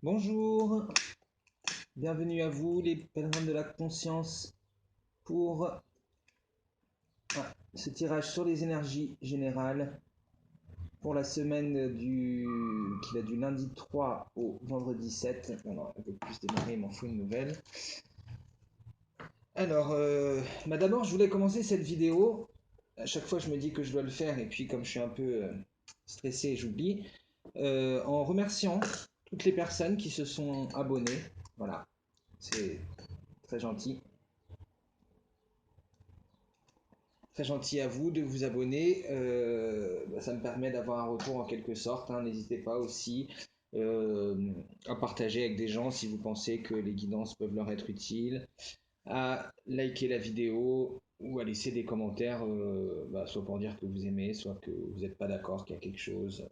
Bonjour, bienvenue à vous les pèlerins de la conscience pour ce tirage sur les énergies générales pour la semaine qui va du lundi 3 au vendredi 7. On a un peu plus démarré, il m'en faut une nouvelle. Alors, d'abord je voulais commencer cette vidéo. À chaque fois je me dis que je dois le faire et puis comme je suis un peu stressé j'oublie. En remerciant toutes les personnes qui se sont abonnées. Voilà, c'est très gentil. Très gentil à vous de vous abonner. Ça me permet d'avoir un retour en quelque sorte, hein. N'hésitez pas aussi à partager avec des gens si vous pensez que les guidances peuvent leur être utiles, à liker la vidéo ou à laisser des commentaires, soit pour dire que vous aimez, soit que vous n'êtes pas d'accord, qu'il y a quelque chose.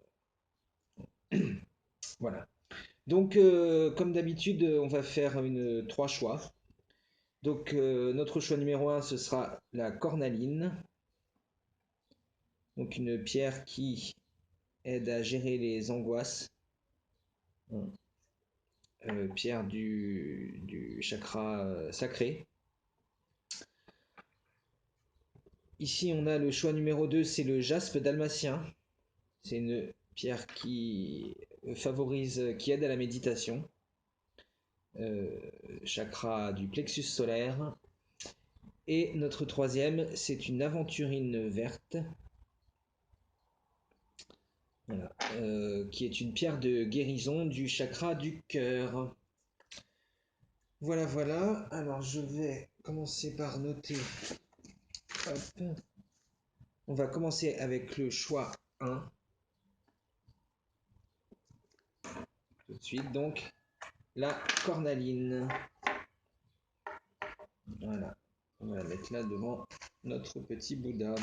Voilà. Donc, comme d'habitude, on va faire trois choix. Donc, notre choix numéro un, ce sera la cornaline. Donc, une pierre qui aide à gérer les angoisses. Pierre du chakra sacré. Ici, on a le choix numéro 2, c'est le jaspe dalmatien. C'est une pierre qui favorise, qui aide à la méditation. Chakra du plexus solaire. Et notre troisième, c'est une aventurine verte. Voilà, qui est une pierre de guérison du chakra du cœur. Voilà, voilà. Alors, je vais commencer par noter. Hop. On va commencer avec le choix 1. Tout de suite, donc, la cornaline. Voilà. On va la mettre là devant notre petit Bouddha.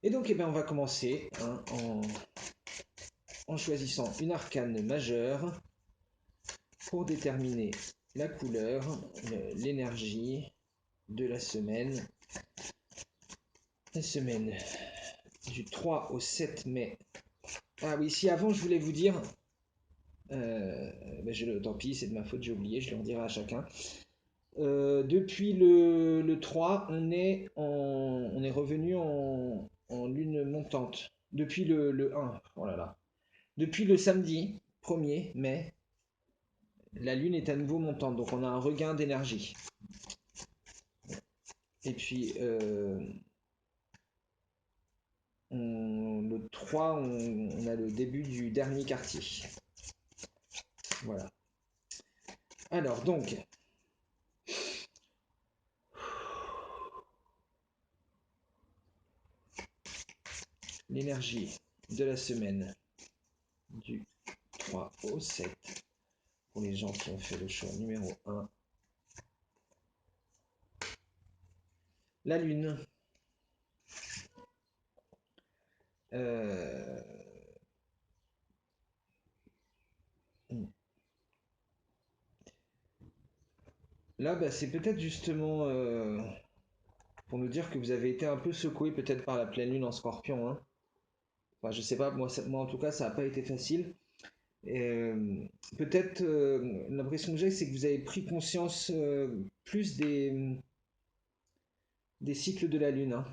Et donc, on va commencer en choisissant une arcane majeure pour déterminer la couleur, l'énergie de la semaine. La semaine du 3 au 7 mai. Ah oui, si avant je voulais vous dire, tant pis, c'est de ma faute, j'ai oublié, je le redirai à chacun. Depuis le 3, on est revenu en lune montante. Depuis le 1, oh là là. Depuis le samedi 1er mai, la lune est à nouveau montante, donc on a un regain d'énergie. Et puis, le 3, on a le début du dernier quartier. Voilà. Alors, donc, l'énergie de la semaine du 3 au 7 pour les gens qui ont fait le choix numéro 1. La lune. Euh, Là, c'est peut-être justement pour nous dire que vous avez été un peu secoué peut-être par la pleine lune en scorpion, hein. Enfin, je sais pas, moi en tout cas, ça n'a pas été facile. Peut-être l'impression que j'ai, c'est que vous avez pris conscience plus des cycles de la lune, hein.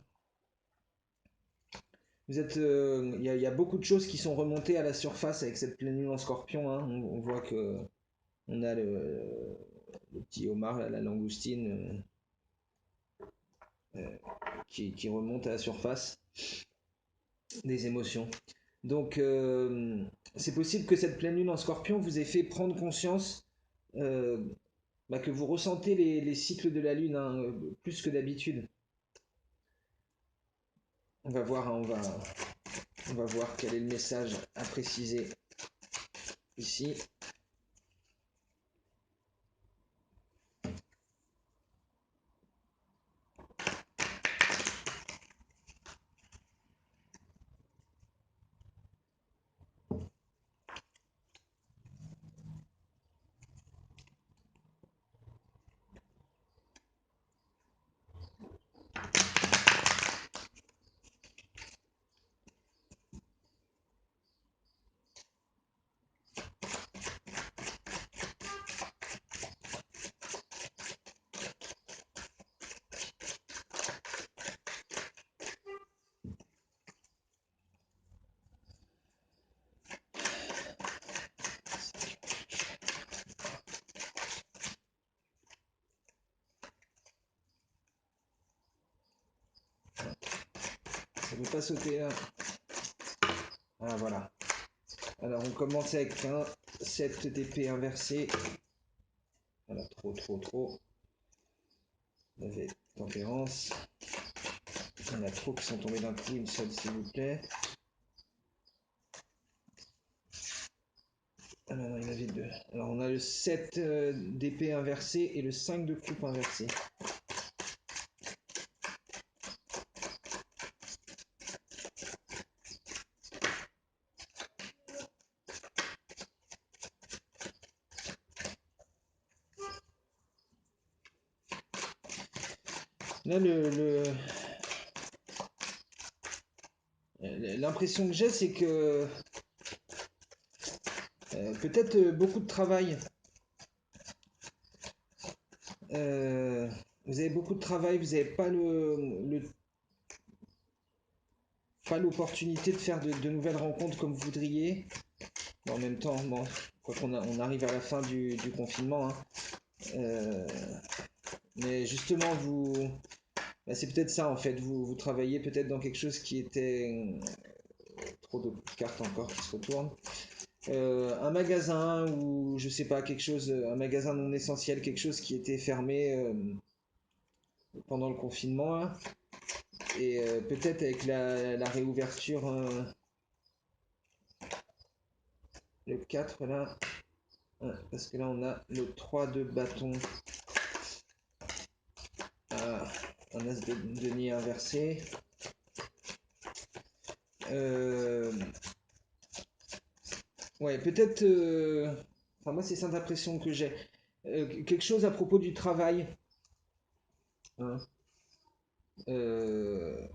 Vous êtes, y a beaucoup de choses qui sont remontées à la surface avec cette pleine lune en scorpion, hein. On voit que on a le petit homard, la langoustine, qui remonte à la surface des émotions. Donc, c'est possible que cette pleine lune en scorpion vous ait fait prendre conscience euh, que vous ressentez les cycles de la lune, hein, plus que d'habitude. On va voir, hein, on va voir quel est le message à préciser ici. ne veux pas sauter là. Ah voilà. Alors on commence avec un 7 d'épée inversé. Voilà, trop. On avait tempérance. Il y en a trop qui sont tombés d'un coup, une seule s'il vous plaît. Ah non, il y en avait deux. Alors on a le 7 d'épée inversé et le 5 de coupe inversé. Là, l'impression que j'ai, c'est que peut-être beaucoup de travail. Vous avez beaucoup de travail, vous n'avez pas pas l'opportunité de faire de nouvelles rencontres comme vous voudriez. En même temps, bon, quoi qu'on on arrive à la fin du confinement, hein. Mais justement, bah, c'est peut-être ça en fait. Vous travaillez peut-être dans quelque chose qui était trop de cartes encore qui se retournent. Un magasin ou je sais pas quelque chose, un magasin non essentiel, quelque chose qui était fermé pendant le confinement là. Et peut-être avec la réouverture, le 4 là, parce que là on a le 3 de bâton, un as de denier inversé. Ouais, peut-être. Enfin, moi, c'est cette impression que j'ai. Quelque chose à propos du travail, hein. Euh,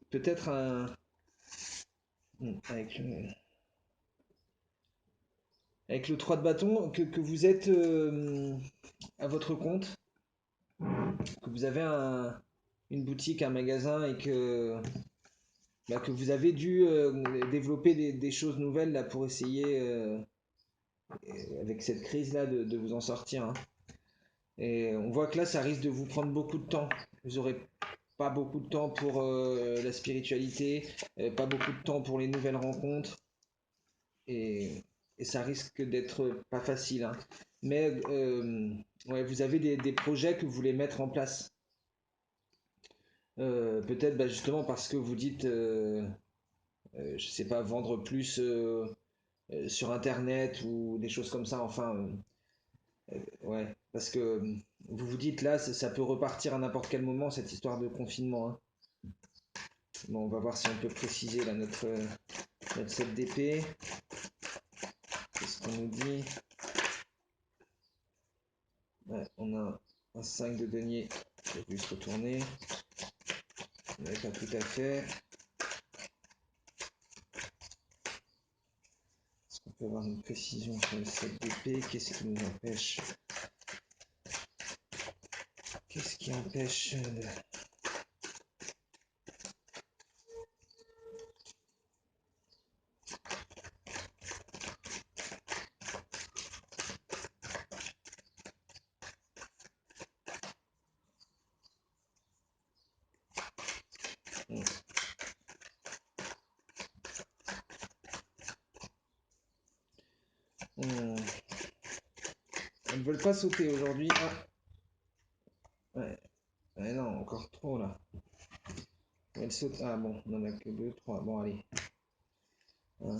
Peut-être un. Avec avec le 3 de bâton, que vous êtes à votre compte, que vous avez une boutique, un magasin et que vous avez dû développer des choses nouvelles là, pour essayer, avec cette crise-là, de vous en sortir, hein. Et on voit que là, ça risque de vous prendre beaucoup de temps. Vous aurez pas beaucoup de temps pour la spiritualité, pas beaucoup de temps pour les nouvelles rencontres, et, et ça risque d'être pas facile, hein. Mais ouais, vous avez des projets que vous voulez mettre en place. Peut-être bah, justement parce que vous dites, je sais pas, vendre plus sur Internet ou des choses comme ça, enfin, ouais, parce que vous vous dites là, ça peut repartir à n'importe quel moment, cette histoire de confinement, hein. Bon, on va voir si on peut préciser là notre set d'épée. Qu'est-ce qu'on nous dit? Ouais, on a un 5 de denier qui a dû se retourner. Mais pas tout à fait. Est-ce qu'on peut avoir une précision sur le set d'épée? Qu'est-ce qui nous empêche? Qu'est-ce qui empêche de... Elles ne veulent pas sauter aujourd'hui. Ah, ouais. Ouais, non, encore trop là. Elles sautent. Ah bon, on en a que deux, trois. Bon, allez. Hein.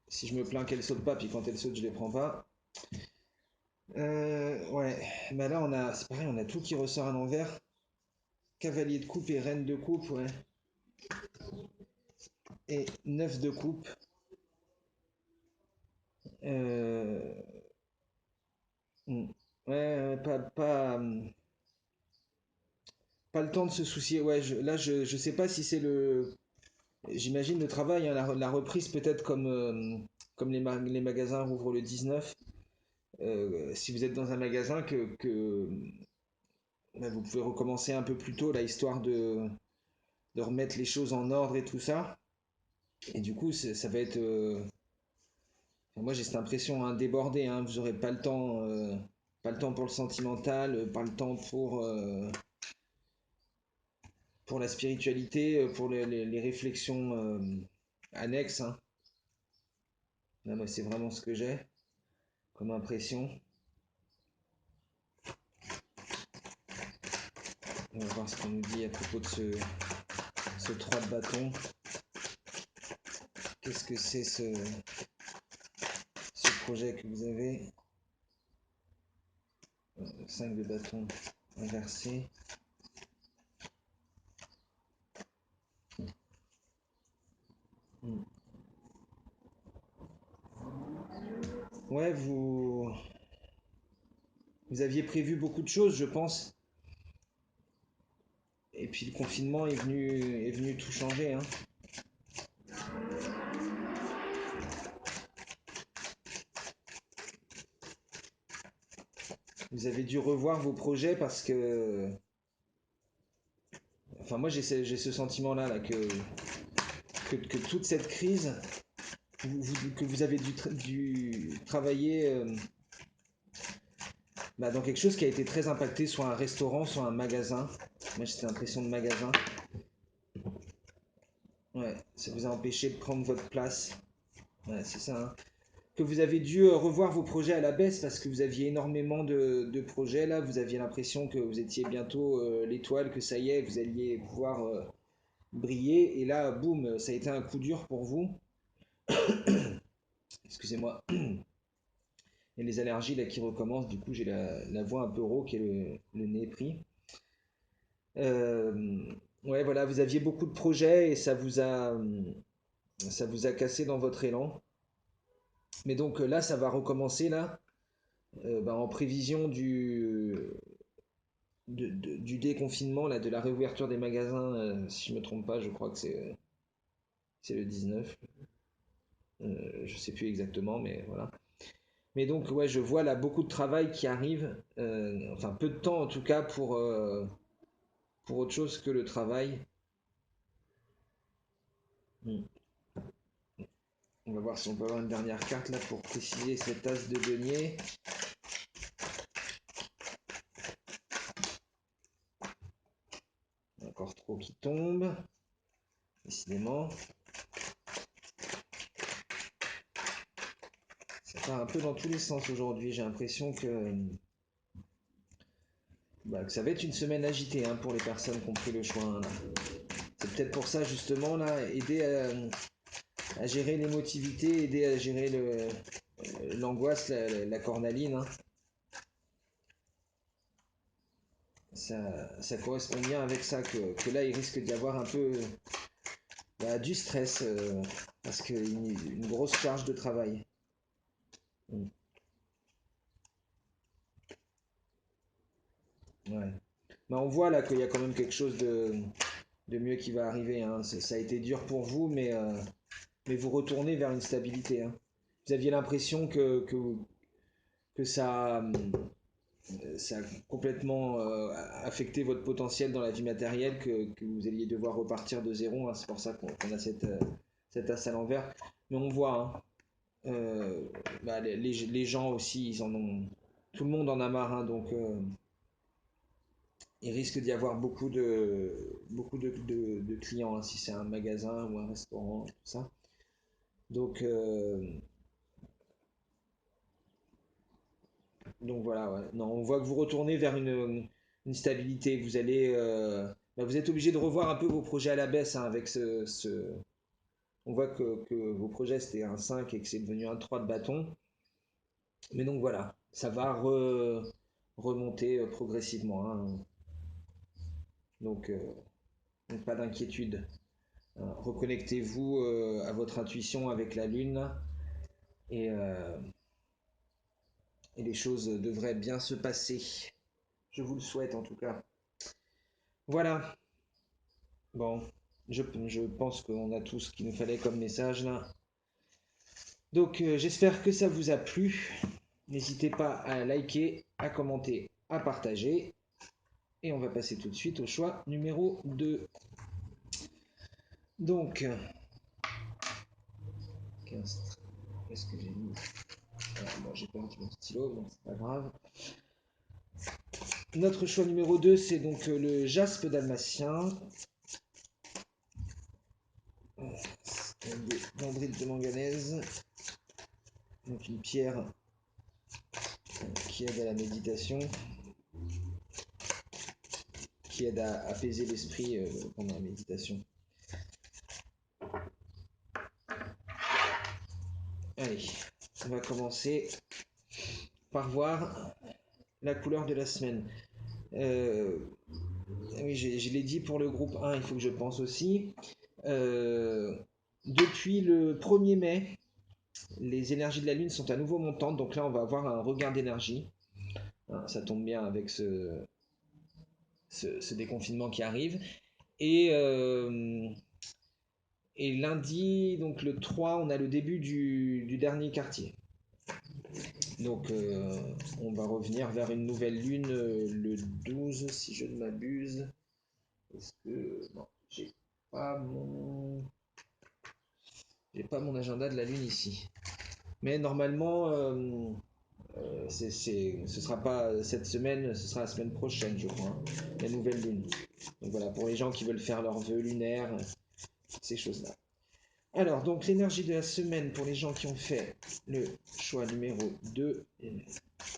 Si je me plains qu'elles sautent pas, puis quand elles sautent, je les prends pas. Ouais. Bah là, c'est pareil, on a tout qui ressort à l'envers. Cavalier de coupe et reine de coupe, ouais. Et 9 de coupe. Euh... hmm. Ouais, pas le temps de se soucier. Ouais, là, je sais pas si c'est le. J'imagine le travail, hein, la reprise peut-être comme les magasins rouvrent le 19. Si vous êtes dans un magasin que bah, vous pouvez recommencer un peu plus tôt, là, histoire de remettre les choses en ordre et tout ça. Et du coup, ça va être. Enfin, moi, j'ai cette impression, hein, débordé, hein, vous aurez pas le temps pour le sentimental, pas le temps pour. pour la spiritualité, pour les réflexions annexes, hein. Là, moi, c'est vraiment ce que j'ai comme impression. On va voir ce qu'on nous dit à propos de ce 3 de bâton. Qu'est-ce que c'est ce projet que vous avez? 5 de bâton inversé. Ouais, vous aviez prévu beaucoup de choses, je pense. Et puis le confinement est venu tout changer, hein. Vous avez dû revoir vos projets parce que... Enfin, moi j'ai ce sentiment-là, là, que toute cette crise, que vous avez dû travailler dans quelque chose qui a été très impacté, soit un restaurant, soit un magasin. Moi j'ai cette impression de magasin. Ouais, ça vous a empêché de prendre votre place. Ouais, c'est ça, hein. Que vous avez dû revoir vos projets à la baisse parce que vous aviez énormément de projets là, vous aviez l'impression que vous étiez bientôt l'étoile, que ça y est, vous alliez pouvoir briller, et là, boum, ça a été un coup dur pour vous. Excusez-moi, il y a les allergies là qui recommencent, du coup j'ai la voix un peu rauque et le nez pris. Ouais, voilà, vous aviez beaucoup de projets et ça vous a cassé dans votre élan. Mais donc là, ça va recommencer là, en prévision du déconfinement, là, de la réouverture des magasins, si je me trompe pas, je crois que c'est le 19. Je sais plus exactement, mais voilà. Mais donc, ouais, je vois là beaucoup de travail qui arrive, enfin peu de temps en tout cas pour autre chose que le travail. Hmm. On va voir si on peut avoir une dernière carte là pour préciser cette as de denier. Encore trop qui tombe, décidément. Ça part un peu dans tous les sens aujourd'hui. J'ai l'impression que ça va être une semaine agitée, hein, pour les personnes qui ont pris le choix, hein, là. C'est peut-être pour ça justement là, aider à gérer l'émotivité, aider à gérer l'angoisse, la cornaline, hein. Ça correspond bien avec ça, que là il risque d'y avoir un peu du stress, parce une grosse charge de travail. Mm. Ouais. Mais on voit là qu'il y a quand même quelque chose de mieux qui va arriver, hein. Ça a été dur pour vous, mais vous retournez vers une stabilité, hein. Vous aviez l'impression que ça a complètement affecté votre potentiel dans la vie matérielle, que vous alliez devoir repartir de zéro, hein. C'est pour ça qu'on a cette as à l'envers. Mais on voit, hein, les gens aussi, ils en ont. Tout le monde en a marre, hein, donc il risque d'y avoir beaucoup de clients, hein, si c'est un magasin ou un restaurant, tout ça. Donc, donc voilà, ouais. Non, on voit que vous retournez vers une stabilité. Vous êtes obligé de revoir un peu vos projets à la baisse, hein, avec on voit que vos projets c'était un 5 et que c'est devenu un 3 de bâton. Mais donc voilà, ça va remonter progressivement, hein. Donc, pas d'inquiétude. Reconnectez-vous à votre intuition avec la lune, et, euh, et les choses devraient bien se passer. Je vous le souhaite en tout cas. Voilà. Bon, je pense qu'on a tout ce qu'il nous fallait comme message là. Donc j'espère que ça vous a plu. N'hésitez pas à liker, à commenter, à partager. Et on va passer tout de suite au choix numéro 2. Donc, qu'est-ce que j'ai mis? Bon, j'ai perdu mon stylo, donc c'est pas grave. Notre choix numéro 2, c'est donc le jaspe dalmatien. l'andrite de manganèse, donc une pierre qui aide à la méditation, qui aide à apaiser l'esprit pendant la méditation. Allez, on va commencer par voir la couleur de la semaine. Oui, je l'ai dit pour le groupe 1, il faut que je pense aussi. Depuis le 1er mai, les énergies de la Lune sont à nouveau montantes, donc là on va avoir un regain d'énergie. Hein, ça tombe bien avec ce déconfinement qui arrive. Et, lundi, donc le 3, on a le début du dernier quartier. Donc on va revenir vers une nouvelle lune le 12, si je ne m'abuse. Est-ce que... Non, j'ai pas mon agenda de la lune ici. Mais normalement, ce sera pas cette semaine, ce sera la semaine prochaine, je crois, hein, la nouvelle lune. Donc voilà, pour les gens qui veulent faire leurs vœux lunaires, ces choses-là. Alors, donc l'énergie de la semaine pour les gens qui ont fait le choix numéro 2,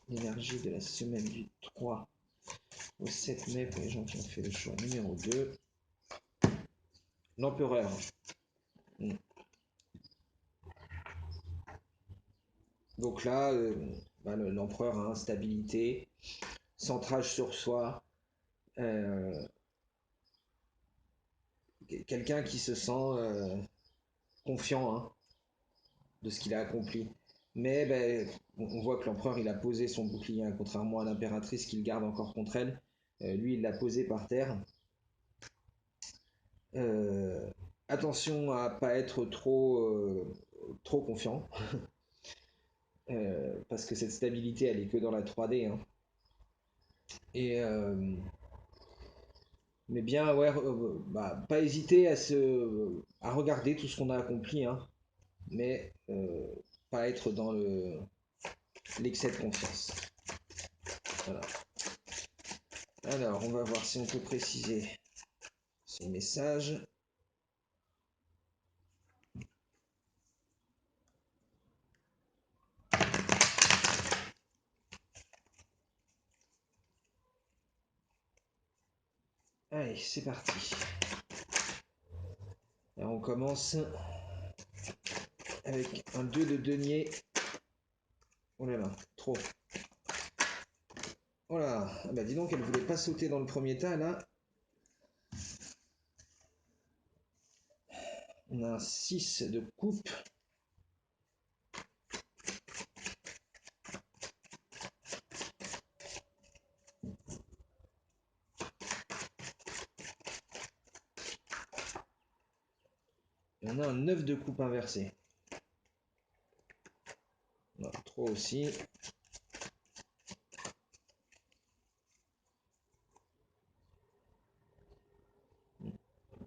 l'énergie de la semaine du 3 au 7 mai pour les gens qui ont fait le choix numéro 2, l'empereur. Donc là, l'empereur, hein, stabilité, centrage sur soi, quelqu'un qui se sent confiant, hein, de ce qu'il a accompli. Mais on voit que l'empereur, il a posé son bouclier, hein, contrairement à l'impératrice qui le garde encore contre elle. Lui, il l'a posé par terre. Attention à pas être trop confiant. Parce que cette stabilité, elle est que dans la 3D. Hein. Et mais bien, ouais, pas hésiter à regarder tout ce qu'on a accompli, hein, mais pas être dans l'excès de confiance. Voilà. Alors, on va voir si on peut préciser ce message. Allez, c'est parti. Alors, on commence avec un 2 de denier. Oh là là, trop. Oh là, ah bah dis donc, elle voulait pas sauter dans le premier tas là. On a un 6 de coupe. Et on a un 9 de coupe inversé. Non, trop aussi.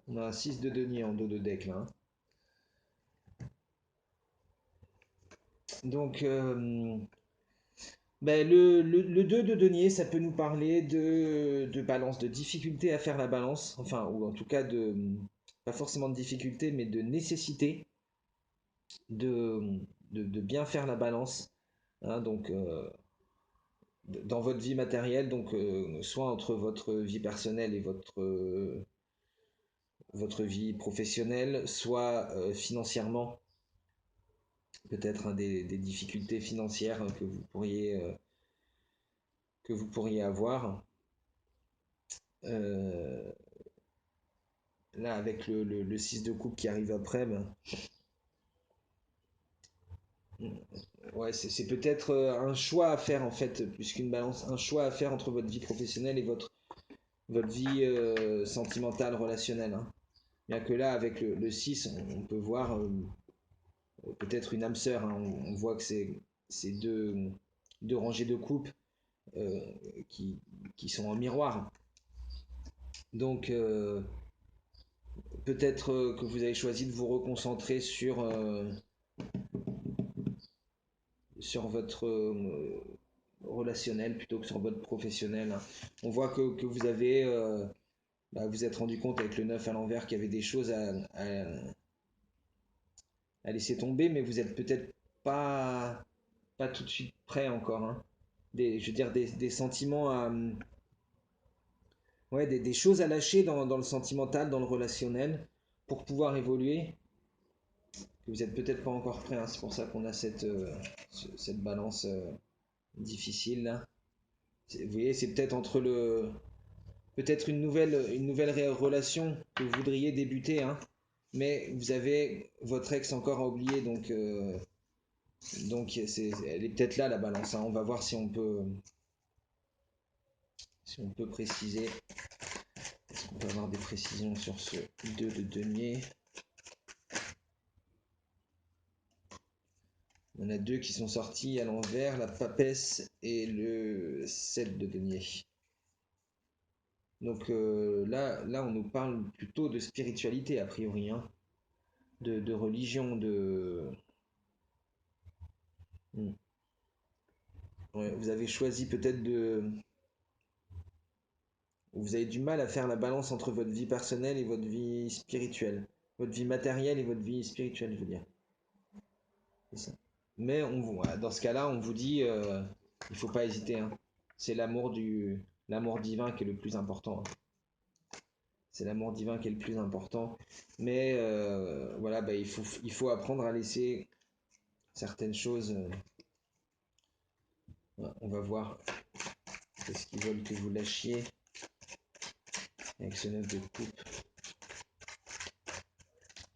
On a un 6 de denier en dos de deck là. Donc, le 2 de denier, ça peut nous parler de balance, de difficulté à faire la balance, enfin, ou en tout cas pas forcément de difficulté, mais de nécessité de bien faire la balance. Hein, donc, dans votre vie matérielle, donc soit entre votre vie personnelle et votre vie professionnelle, soit financièrement, peut-être hein, des difficultés financières que vous pourriez avoir. Là, avec le 6 de coupe qui arrive après, ouais, c'est peut-être un choix à faire en fait, plus qu'une balance, un choix à faire entre votre vie professionnelle et votre vie sentimentale, relationnelle. Hein. Bien que là, avec le 6, on peut voir peut-être une âme sœur. Hein. On voit que c'est deux rangées de coupes euh, qui sont en miroir. Donc, peut-être que vous avez choisi de vous reconcentrer sur votre relationnel plutôt que sur votre professionnel. Hein. On voit que vous avez vous êtes rendu compte avec le 9 à l'envers qu'il y avait des choses à laisser tomber, mais vous êtes peut-être pas, pas tout de suite prêt encore, hein. Je veux dire, des sentiments à, ouais, des choses à lâcher dans le sentimental, dans le relationnel, pour pouvoir évoluer, que vous êtes peut-être pas encore prêt, hein. C'est pour ça qu'on a cette balance difficile là. Vous voyez, c'est peut-être entre peut-être une nouvelle relation que vous voudriez débuter, hein, mais vous avez votre ex encore à oublier, donc elle est peut-être là la balance, hein. On va voir si on peut préciser. Est-ce qu'on peut avoir des précisions sur ce 2 de denier? On a deux qui sont sortis à l'envers, la papesse et le 7 de denier. Donc là, on nous parle plutôt de spiritualité a priori, hein, de religion, de... Hmm. Ouais, vous avez choisi peut-être vous avez du mal à faire la balance entre votre vie personnelle et votre vie spirituelle. Votre vie matérielle et votre vie spirituelle, je veux dire. C'est ça. Mais voilà, dans ce cas-là, on vous dit, il faut pas hésiter, hein. C'est l'amour divin qui est le plus important, hein. C'est l'amour divin qui est le plus important. Mais voilà, bah, il faut apprendre à laisser certaines choses. Ouais, on va voir qu'est-ce qu'ils veulent que vous lâchiez avec ce 9 de coupe.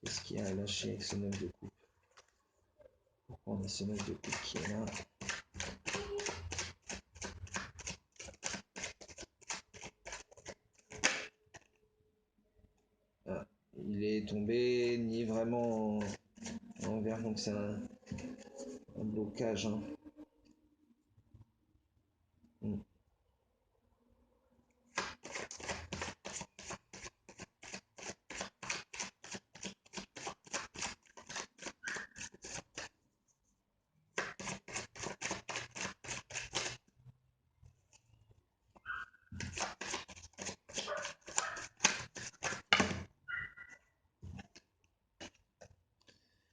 Qu'est-ce qu'il y a à lâcher avec ce 9 de coupe? Pourquoi on a ce 9 de coupe qui est là? Ah, il est tombé ni vraiment en envers, donc c'est un blocage, hein. Hmm.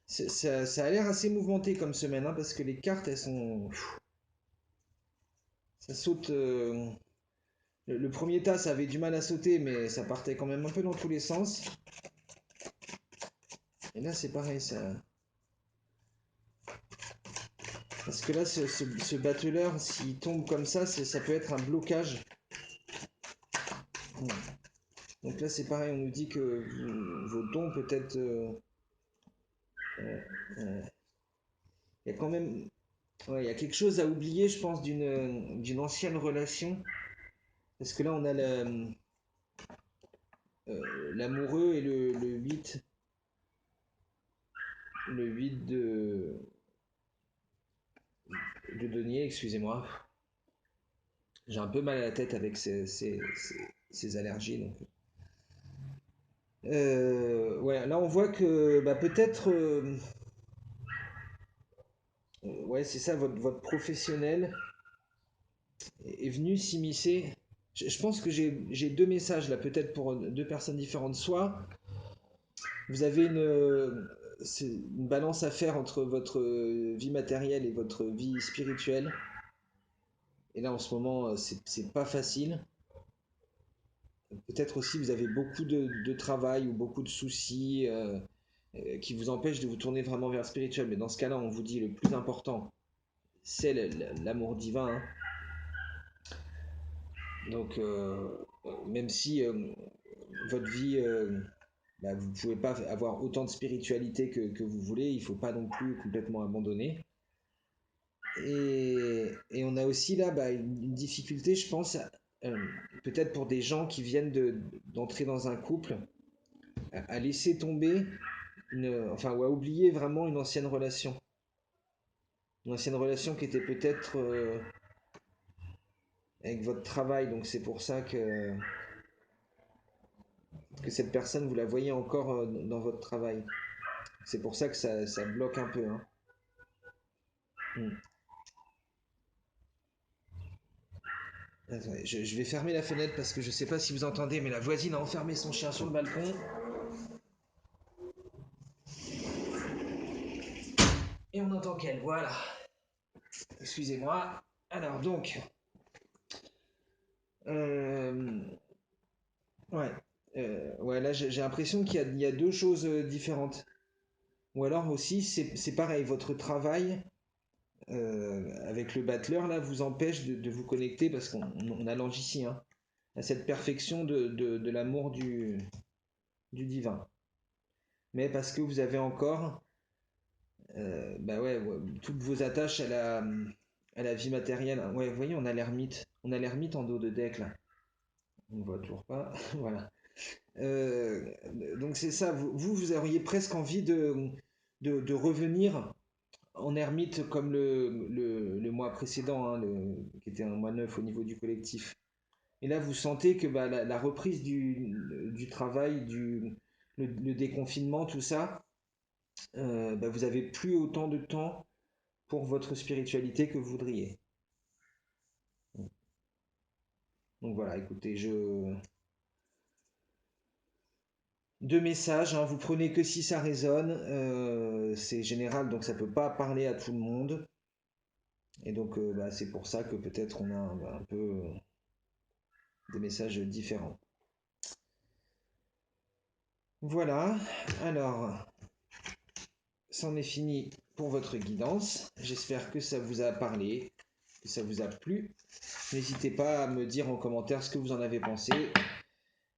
Ça a l'air assez mouvementé comme semaine, hein, parce que les cartes, elles sont... Ça saute... le premier tas, ça avait du mal à sauter, mais ça partait quand même un peu dans tous les sens. Et là, c'est pareil, ça... Parce que là, ce battleur, s'il tombe comme ça peut être un blocage. Hmm. Donc là, c'est pareil, on nous dit que vos dons, peut-être... il y a quand même... Ouais, il y a quelque chose à oublier, je pense, d'une ancienne relation. Parce que là, on a l'amoureux et le 8. Le 8 de denier, excusez-moi. J'ai un peu mal à la tête avec ces allergies. Donc. Ouais, là on voit que bah, peut-être... ouais, c'est ça, votre professionnel est venu s'immiscer. Je pense que j'ai deux messages là, peut-être pour deux personnes différentes. Soit vous avez une balance à faire entre votre vie matérielle et votre vie spirituelle. Et là en ce moment, c'est pas facile. Peut-être aussi vous avez beaucoup de travail ou beaucoup de soucis qui vous empêchent de vous tourner vraiment vers le spirituel. Mais dans ce cas-là, on vous dit le plus important, c'est l'amour divin, hein. Donc, même si votre vie, bah, vous ne pouvez pas avoir autant de spiritualité que vous voulez, il ne faut pas non plus complètement abandonner. Et on a aussi là bah, une difficulté, je pense, euh, peut-être pour des gens qui viennent d'entrer dans un couple, à laisser tomber enfin, ou à oublier vraiment une ancienne relation. Une ancienne relation qui était peut-être avec votre travail, donc c'est pour ça que cette personne, vous la voyez encore dans votre travail. C'est pour ça que ça bloque un peu, hein. Hmm. Attendez, je vais fermer la fenêtre parce que je sais pas si vous entendez, mais la voisine a enfermé son chien sur le balcon. Et on entend qu'elle, voilà. Excusez-moi. Alors donc, euh, ouais, ouais, là j'ai l'impression qu'il y a deux choses différentes. Ou alors aussi, c'est pareil, votre travail avec le battleur là vous empêche de vous connecter parce qu'on allonge ici hein, à cette perfection de l'amour du divin. Mais parce que vous avez encore bah ouais, ouais, toutes vos attaches à la vie matérielle. Ouais, vous voyez, on a l'ermite en dos de deck là. On ne voit toujours pas. Voilà. Euh, donc c'est ça, vous auriez presque envie de revenir en ermite comme le mois précédent, hein, qui était un mois neuf au niveau du collectif. Et là, vous sentez que bah, la reprise du travail, le déconfinement, tout ça, bah, vous avez plus autant de temps pour votre spiritualité que vous voudriez. Donc voilà, écoutez, deux messages, hein, vous prenez que si ça résonne, c'est général, donc ça peut pas parler à tout le monde. Et donc bah, c'est pour ça que peut-être on a bah, un peu des messages différents. Voilà, alors, c'en est fini pour votre guidance. J'espère que ça vous a parlé, que ça vous a plu. N'hésitez pas à me dire en commentaire ce que vous en avez pensé,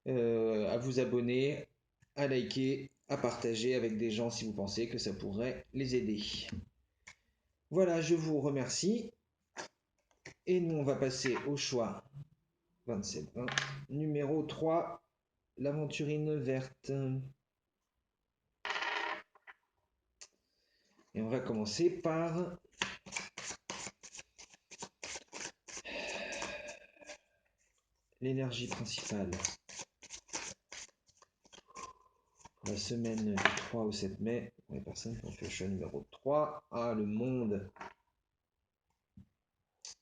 à vous abonner, à liker, à partager avec des gens si vous pensez que ça pourrait les aider. Voilà, je vous remercie. Et nous, on va passer au choix 27-20. Numéro 3, l'aventurine verte. Et on va commencer par l'énergie principale. La semaine du 3 au 7 mai, pour les personnes qui ont fait le choix numéro 3. Ah, le monde.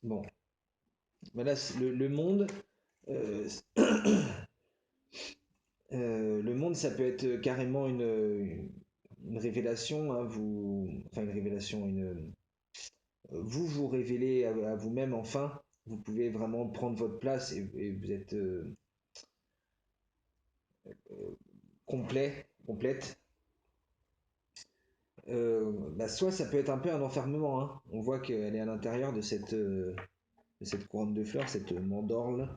Bon, voilà, le monde. Euh, le monde, ça peut être carrément une révélation. Hein, enfin, une révélation, vous vous révélez à vous-même enfin. Vous pouvez vraiment prendre votre place et vous êtes complète. Bah, soit ça peut être un peu un enfermement. Hein. On voit qu'elle est à l'intérieur de cette couronne de fleurs, cette mandorle.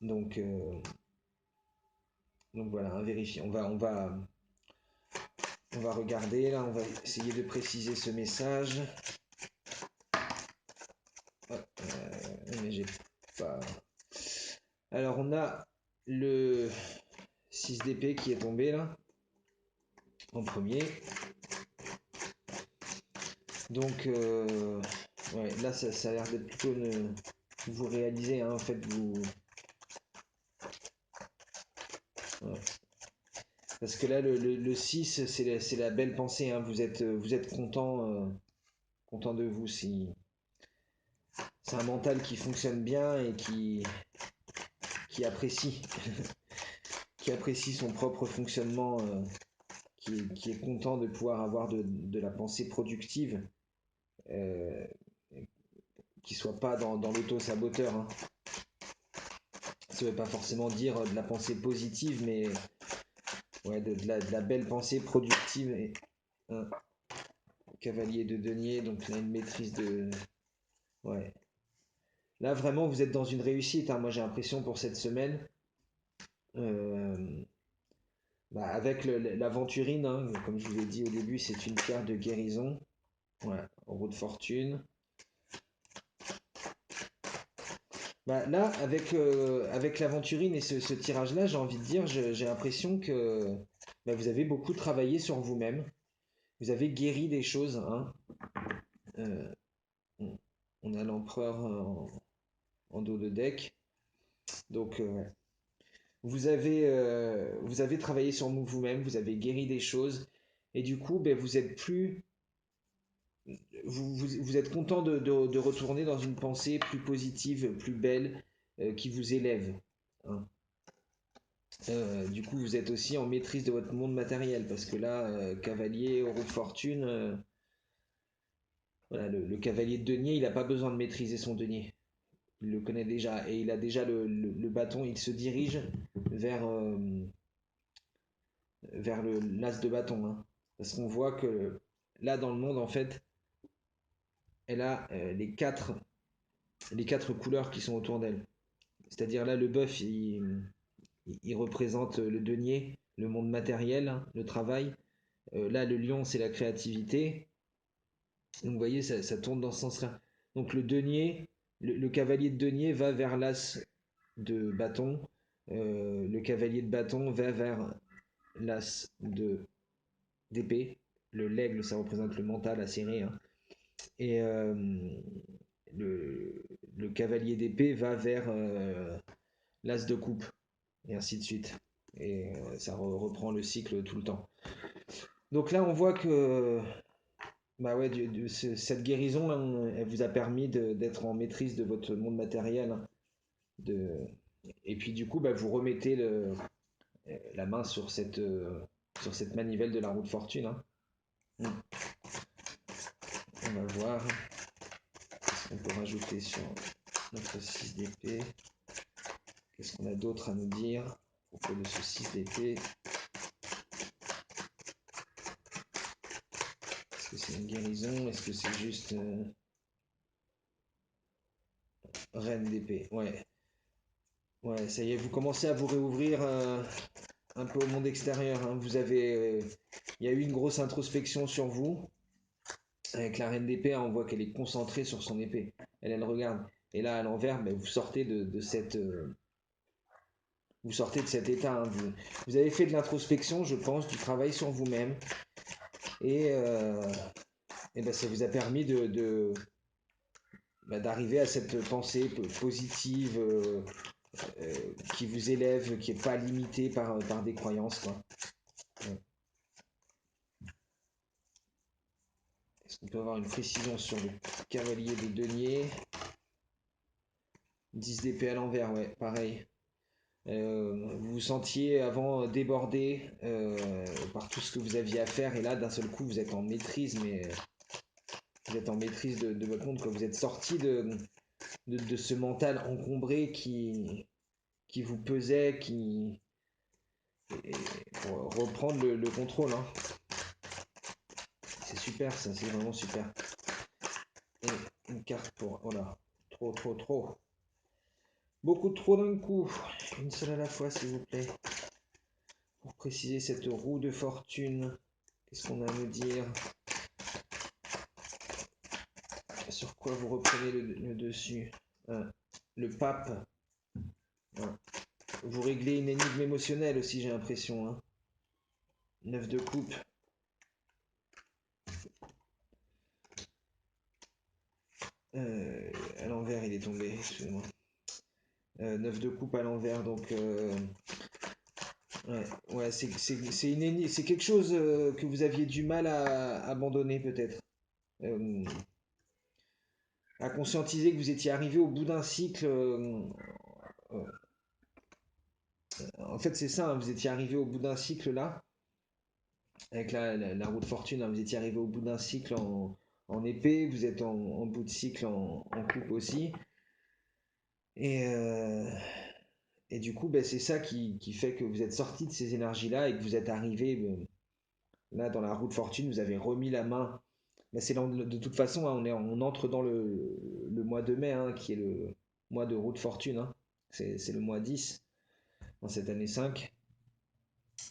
Donc, euh, donc voilà, hein, vérifier. On va regarder là, on va essayer de préciser ce message. Mais j'ai pas. Alors on a le 6 d'épée qui est tombé là, en premier. Donc ouais, là ça a l'air d'être plutôt vous réalisez, hein, en fait vous. Ouais. Parce que là le 6 c'est la belle pensée, hein. Vous êtes content de vous si. C'est un mental qui fonctionne bien et qui apprécie, qui apprécie son propre fonctionnement, qui est content de pouvoir avoir de la pensée productive, euh, qui soit pas dans l'auto-saboteur. Hein. Ça veut pas forcément dire de la pensée positive, mais ouais, de la belle pensée productive. Et un cavalier de denier, donc là une maîtrise de. Ouais. Là vraiment vous êtes dans une réussite, hein. Moi j'ai l'impression pour cette semaine. Euh, Bah, avec l'aventurine, hein, comme je vous l'ai dit au début, c'est une pierre de guérison. Voilà, roue de fortune. Bah, là, avec l'aventurine et ce tirage-là, j'ai envie de dire, j'ai l'impression que bah, vous avez beaucoup travaillé sur vous-même. Vous avez guéri des choses. Hein. Euh, on a l'empereur en dos de deck. Donc, ouais. Vous avez travaillé sur vous-même, vous avez guéri des choses. Et du coup, ben, vous êtes plus vous êtes content de retourner dans une pensée plus positive, plus belle, qui vous élève. Hein. Du coup, vous êtes aussi en maîtrise de votre monde matériel, parce que là, cavalier, roue de fortune, voilà, le cavalier de denier, il n'a pas besoin de maîtriser son denier. Il le connaît déjà, et il a déjà le bâton, il se dirige vers, vers l'as de bâton, hein. Parce qu'on voit que là, dans le monde, en fait, elle a les quatre couleurs qui sont autour d'elle. C'est-à-dire là, le bœuf, il représente le denier, le monde matériel, hein, le travail. Là, le lion, c'est la créativité. Donc, vous voyez, ça tourne dans ce sens-là. Donc, le denier, le cavalier de denier va vers l'as de bâton. Le cavalier de bâton va vers l'as d'épée. L'aigle, ça représente le mental acéré, hein. Et le, le cavalier d'épée va vers l'as de coupe, et ainsi de suite. Et ça reprend le cycle tout le temps. Donc là, on voit que bah ouais, cette guérison, là, elle vous a permis d'être en maîtrise de votre monde matériel, hein. De, et puis du coup, bah, vous remettez la main sur cette manivelle de la roue de fortune, hein. On va voir ce qu'on peut rajouter sur notre 6 d'épée. Qu'est-ce qu'on a d'autre à nous dire à propos de ce 6 d'épée? Est-ce que c'est une guérison? Est-ce que c'est juste reine d'épée? Ouais. Ouais, ça y est, vous commencez à vous réouvrir un peu au monde extérieur, hein. Il y a eu une grosse introspection sur vous. Avec la reine d'épée, hein, on voit qu'elle est concentrée sur son épée. Elle regarde. Et là, à l'envers, ben, vous sortez de cet état, hein. Vous avez fait de l'introspection, je pense, du travail sur vous-même. Et ben, ça vous a permis d'arriver à cette pensée positive euh, qui vous élève, qui n'est pas limitée par des croyances, quoi. Ouais. Est-ce qu'on peut avoir une précision sur le cavalier de denier? 10 d'épée à l'envers, ouais, pareil. Vous vous sentiez avant débordé par tout ce que vous aviez à faire, et là, d'un seul coup, vous êtes en maîtrise, mais vous êtes en maîtrise de votre monde, quoi. Vous êtes sorti de ce mental encombré qui vous pesait, pour reprendre le contrôle, hein. C'est super, ça, c'est vraiment super. Et une carte pour... Oh là, trop. Beaucoup trop d'un coup. Une seule à la fois, s'il vous plaît. Pour préciser cette roue de fortune, qu'est-ce qu'on a à me dire? Sur quoi vous reprenez le dessus? Le pape. Hein. Vous réglez une énigme émotionnelle aussi, j'ai l'impression, hein. 9 de coupe. À l'envers, il est tombé, excusez-moi. 9 de coupe à l'envers, donc ouais, c'est quelque chose que vous aviez du mal à abandonner peut-être. Euh, à conscientiser que vous étiez arrivé au bout d'un cycle. Euh, En fait, c'est ça, hein, vous étiez arrivé au bout d'un cycle là, avec la roue de fortune, hein, vous étiez arrivé au bout d'un cycle en épée, vous êtes en bout de cycle en coupe aussi. Et, euh, et du coup, ben, c'est ça qui fait que vous êtes sorti de ces énergies-là et que vous êtes arrivé là dans la roue de fortune, vous avez remis la main. Ben, de toute façon, hein, on entre dans le mois de mai, hein, qui est le mois de roue de fortune, hein. C'est le mois 10 dans cette année 5.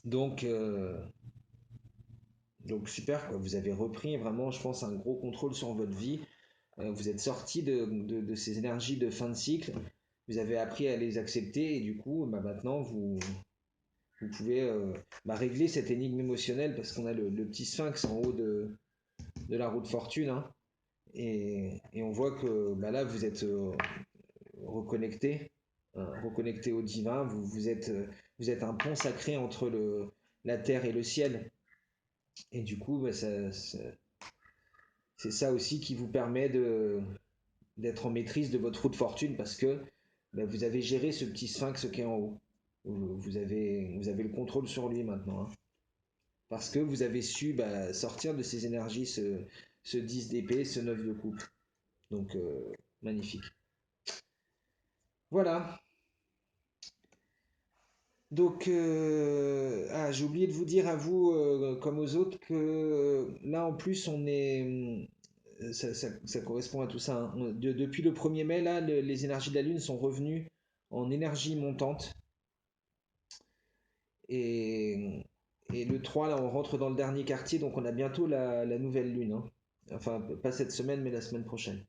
Donc, donc super, quoi. Vous avez repris vraiment, je pense, un gros contrôle sur votre vie. Vous êtes sorti de ces énergies de fin de cycle. Vous avez appris à les accepter et du coup, bah, maintenant, vous pouvez régler cette énigme émotionnelle parce qu'on a le petit sphinx en haut de la roue de fortune, hein. Et on voit que bah, là, vous êtes reconnecté, hein, reconnecté au divin. Vous êtes un pont sacré entre la terre et le ciel. Et du coup, bah, c'est ça aussi qui vous permet d'être en maîtrise de votre roue de fortune parce que bah, vous avez géré ce petit sphinx qui est en haut. Vous avez le contrôle sur lui maintenant, hein. Parce que vous avez su sortir de ces énergies ce 10 d'épée, ce 9 de coupe. Donc, magnifique. Voilà. Donc, j'ai oublié de vous dire à vous, comme aux autres, que là en plus, ça correspond à tout ça, hein. Depuis le 1er mai, là, les énergies de la Lune sont revenues en énergie montante. Et, et le 3, là, on rentre dans le dernier quartier, donc on a bientôt la nouvelle Lune, hein. Enfin, pas cette semaine, mais la semaine prochaine.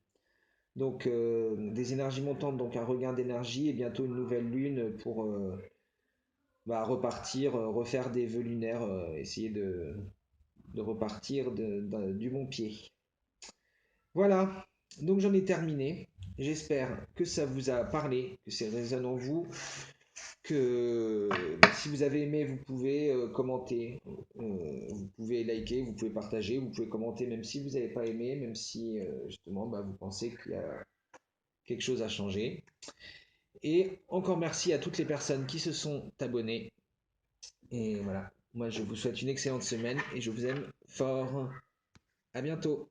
Donc, des énergies montantes, donc un regain d'énergie, et bientôt une nouvelle Lune pour repartir, refaire des vœux lunaires, essayer de repartir du bon pied. Voilà, donc j'en ai terminé. J'espère que ça vous a parlé, que ça résonne en vous, que si vous avez aimé, vous pouvez commenter, vous pouvez liker, vous pouvez partager, vous pouvez commenter même si vous n'avez pas aimé, même si justement vous pensez qu'il y a quelque chose à changer. Et encore merci à toutes les personnes qui se sont abonnées. Et voilà, moi je vous souhaite une excellente semaine et je vous aime fort. À bientôt.